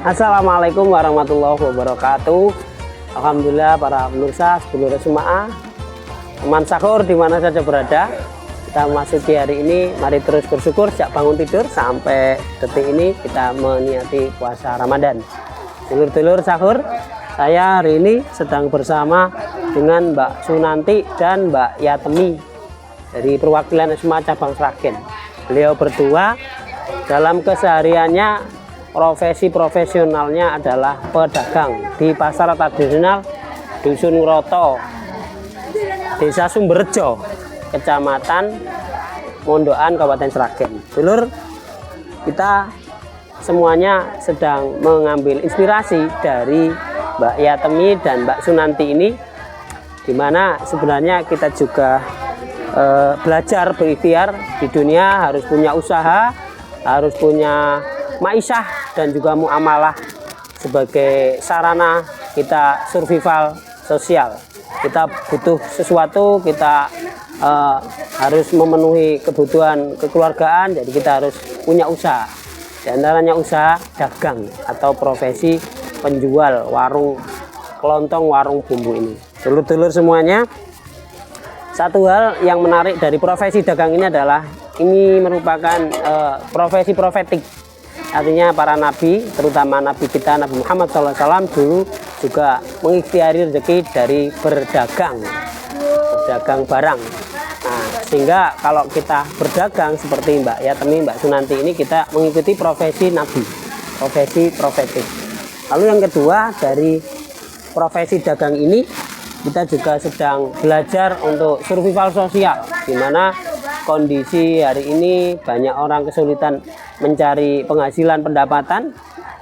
Assalamualaikum warahmatullahi wabarakatuh. Alhamdulillah para pemirsa, sedulur semaah, teman sahur di mana saja berada. Kita memasuki hari ini, mari terus bersyukur sejak bangun tidur sampai detik ini kita meniati puasa Ramadan. Dulur-dulur sahur, saya hari ini sedang bersama dengan Mbak Sunanti dan Mbak Yatmi dari perwakilan SMA Cabang Sragen. Beliau berdua dalam kesehariannya profesi profesionalnya adalah pedagang di pasar tradisional Dusun Ngroto, Desa Sumberjo, Kecamatan Mondokan, Kabupaten Sragen. Dulur, kita semuanya sedang mengambil inspirasi dari Mbak Yatmi dan Mbak Sunanti ini, dimana sebenarnya kita juga belajar berikhtiar di dunia, harus punya usaha, harus punya ma'isyah dan juga muamalah sebagai sarana kita survival sosial. Kita butuh sesuatu, kita harus memenuhi kebutuhan kekeluargaan, jadi kita harus punya usaha. Di antaranya usaha dagang atau profesi penjual warung kelontong, warung bumbu ini. Dulur-dulur semuanya, satu hal yang menarik dari profesi dagang ini adalah ini merupakan profesi profetik. Artinya para nabi, terutama nabi kita Nabi Muhammad SAW dulu juga mengikhtiari rezeki dari berdagang barang. Nah, sehingga kalau kita berdagang seperti Mbak Yatmi, Mbak Sunanti ini, kita mengikuti profesi nabi, profesi profetik. Lalu yang kedua, dari profesi dagang ini kita juga sedang belajar untuk survival sosial, di mana kondisi hari ini banyak orang kesulitan mencari penghasilan pendapatan.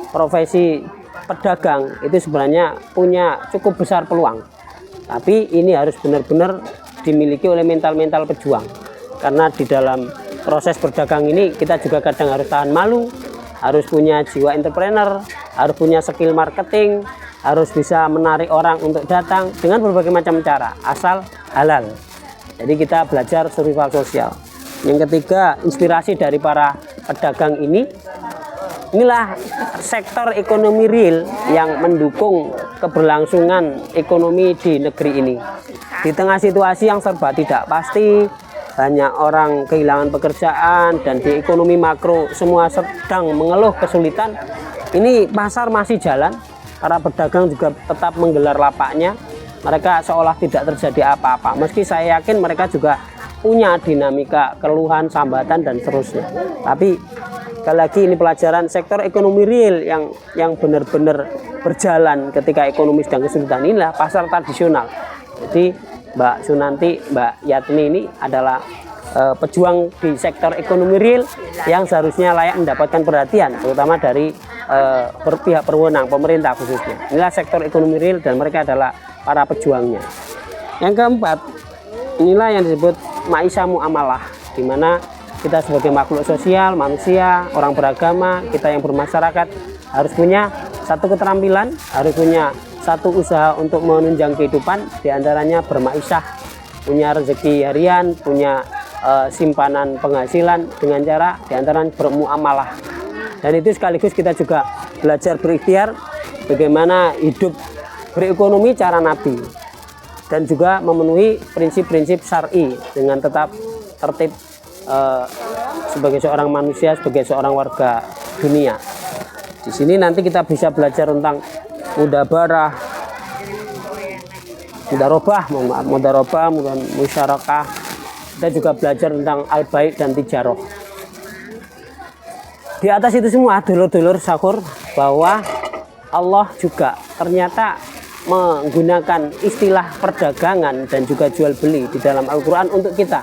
Profesi pedagang itu sebenarnya punya cukup besar peluang, tapi ini harus benar-benar dimiliki oleh mental pejuang, karena di dalam proses berdagang ini kita juga kadang harus tahan malu, harus punya jiwa entrepreneur, harus punya skill marketing, harus bisa menarik orang untuk datang dengan berbagai macam cara, asal halal. Jadi kita belajar survival sosial. Yang ketiga, inspirasi dari para pedagang ini, inilah sektor ekonomi real yang mendukung keberlangsungan ekonomi di negeri ini. Di tengah situasi yang serba tidak pasti, banyak orang kehilangan pekerjaan, dan di ekonomi makro semua sedang mengeluh kesulitan. Ini pasar masih jalan, para pedagang juga tetap menggelar lapaknya. Mereka seolah tidak terjadi apa-apa, meski saya yakin mereka juga punya dinamika keluhan, sambatan, dan seterusnya. Tapi sekali lagi, ini pelajaran sektor ekonomi real yang benar-benar berjalan ketika ekonomi sedang kesulitan. Inilah pasar tradisional. Jadi Mbak Sunanti, Mbak Yatmi ini adalah pejuang di sektor ekonomi real yang seharusnya layak mendapatkan perhatian, terutama dari pihak berwenang, pemerintah khususnya. Inilah sektor ekonomi real dan mereka adalah para pejuangnya. Yang keempat, inilah yang disebut ma'isyah muamalah, di mana kita sebagai makhluk sosial, manusia, orang beragama, kita yang bermasyarakat harus punya satu keterampilan, harus punya satu usaha untuk menunjang kehidupan, diantaranya berma'isyah, punya rezeki harian, punya simpanan penghasilan dengan cara diantaranya bermuamalah. Dan itu sekaligus kita juga belajar berikhtiar bagaimana hidup berekonomi cara Nabi, dan juga memenuhi prinsip-prinsip syar'i dengan tetap tertib sebagai seorang manusia, sebagai seorang warga dunia. Di sini nanti kita bisa belajar tentang mudabarah, mudarobah, musyarakah. Kita juga belajar tentang al-baik dan tijaroh. Di atas itu semua, dulur-dulur sahur, bahwa Allah juga ternyata menggunakan istilah perdagangan dan juga jual beli di dalam Al-Quran untuk kita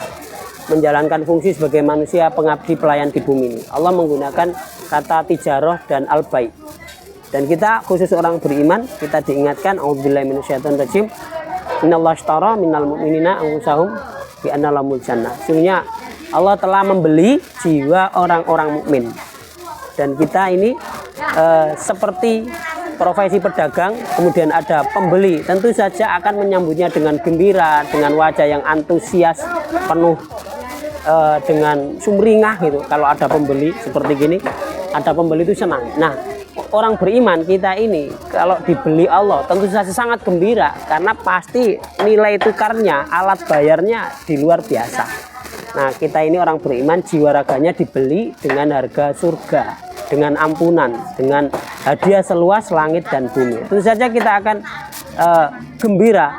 menjalankan fungsi sebagai manusia pengabdi pelayan di bumi ini. Allah menggunakan kata tijaroh dan al-baik. Dan kita khusus orang beriman, kita diingatkan, a'udzubillahi minasyaitonir rajim, innallaha ashtara minal mu'minina anfusahum bi anna lahumul jannah. Sesungguhnya Allah telah membeli jiwa orang-orang mukmin. Dan kita ini seperti profesi pedagang, kemudian ada pembeli, tentu saja akan menyambutnya dengan gembira, dengan wajah yang antusias, penuh dengan sumringah gitu. Kalau ada pembeli seperti gini, ada pembeli itu senang. Nah, orang beriman kita ini kalau dibeli Allah tentu saja sangat gembira karena pasti nilai tukarnya, alat bayarnya di luar biasa. Nah, kita ini orang beriman jiwa raganya dibeli dengan harga surga, dengan ampunan, dengan hadiah seluas langit dan bumi. Tentu saja kita akan gembira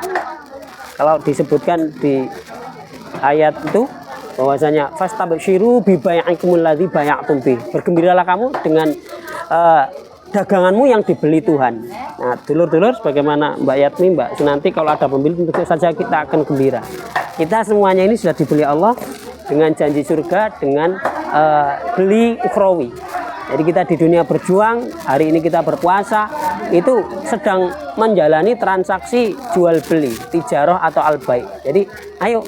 kalau disebutkan di ayat itu bahwasanya fastabsyiru bi bai'ikumul ladzi bay'atum bi. Bergembiralah kamu dengan daganganmu yang dibeli Tuhan. Nah, dulur-dulur sebagaimana Mbak Yatmi, Mbak Sunanti, kalau ada pembeli tentu saja kita akan gembira. Kita semuanya ini sudah dibeli Allah dengan janji surga, dengan beli ukhrawi. Jadi kita di dunia berjuang, hari ini kita berpuasa, itu sedang menjalani transaksi jual beli, tijarah atau al-bai'. Jadi ayo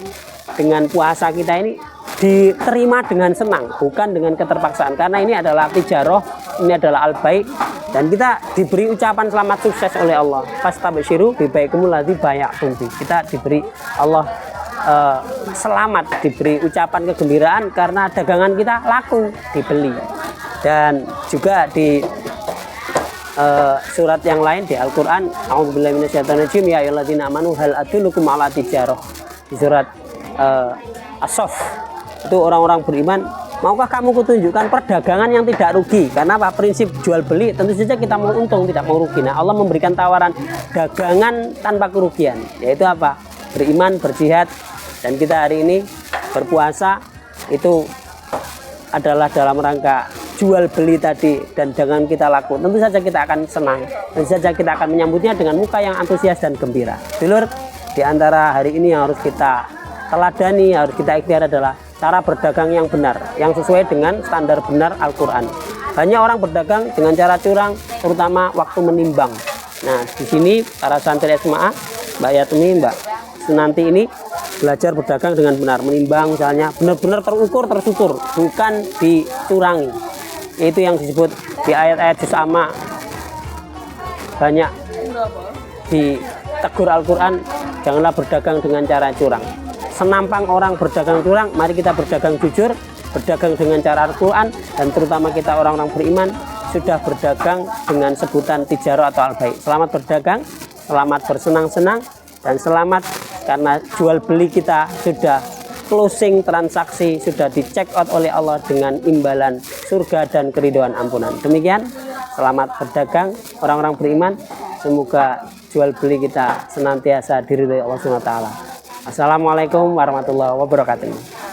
dengan puasa kita ini diterima dengan senang, bukan dengan keterpaksaan, karena ini adalah tijarah, ini adalah al-bai', dan kita diberi ucapan selamat sukses oleh Allah. Fastabsyiru bi bai'ikumul ladzi bay'atum bi. Kita diberi Allah selamat, diberi ucapan kegembiraan karena dagangan kita laku, dibeli. Dan juga di surat yang lain di Al-Qur'an, a'udzubillahi minasyaitonirrajim, ya ayyuhalladzina amanu hal adullukum 'ala tijarah. Di surat As-Saff, itu orang-orang beriman, maukah kamu kutunjukkan perdagangan yang tidak rugi? Karena apa? Prinsip jual beli tentu saja kita mau untung, tidak mau rugi. Nah, Allah memberikan tawaran dagangan tanpa kerugian, yaitu apa? Beriman, berjihad. Dan kita hari ini berpuasa itu adalah dalam rangka jual beli tadi, dan dengan kita laku tentu saja kita akan senang, tentu saja kita akan menyambutnya dengan muka yang antusias dan gembira. Dulur, di antara hari ini yang harus kita teladani, harus kita ikhtiar adalah cara berdagang yang benar, yang sesuai dengan standar benar Al-Quran. Banyak orang berdagang dengan cara curang, terutama waktu menimbang. Nah, di sini para santri SMA, Mbak Yatmi, Mbak Sunanti ini belajar berdagang dengan benar, menimbang misalnya benar-benar terukur, tersukur, bukan dicurangi. Itu yang disebut di ayat-ayat juz amma, banyak ditegur Al-Quran, janganlah berdagang dengan cara curang. Senampang orang berdagang curang, mari kita berdagang jujur, berdagang dengan cara Al-Quran, dan terutama kita orang-orang beriman sudah berdagang dengan sebutan tijarah atau al-bai'. Selamat berdagang, selamat bersenang-senang, dan selamat karena jual beli kita sudah closing, transaksi sudah di check out oleh Allah dengan imbalan surga dan keridhaan ampunan. Demikian, selamat berdagang orang-orang beriman. Semoga jual beli kita senantiasa diridhoi Allah Subhanahu wa taala. Assalamualaikum warahmatullahi wabarakatuh.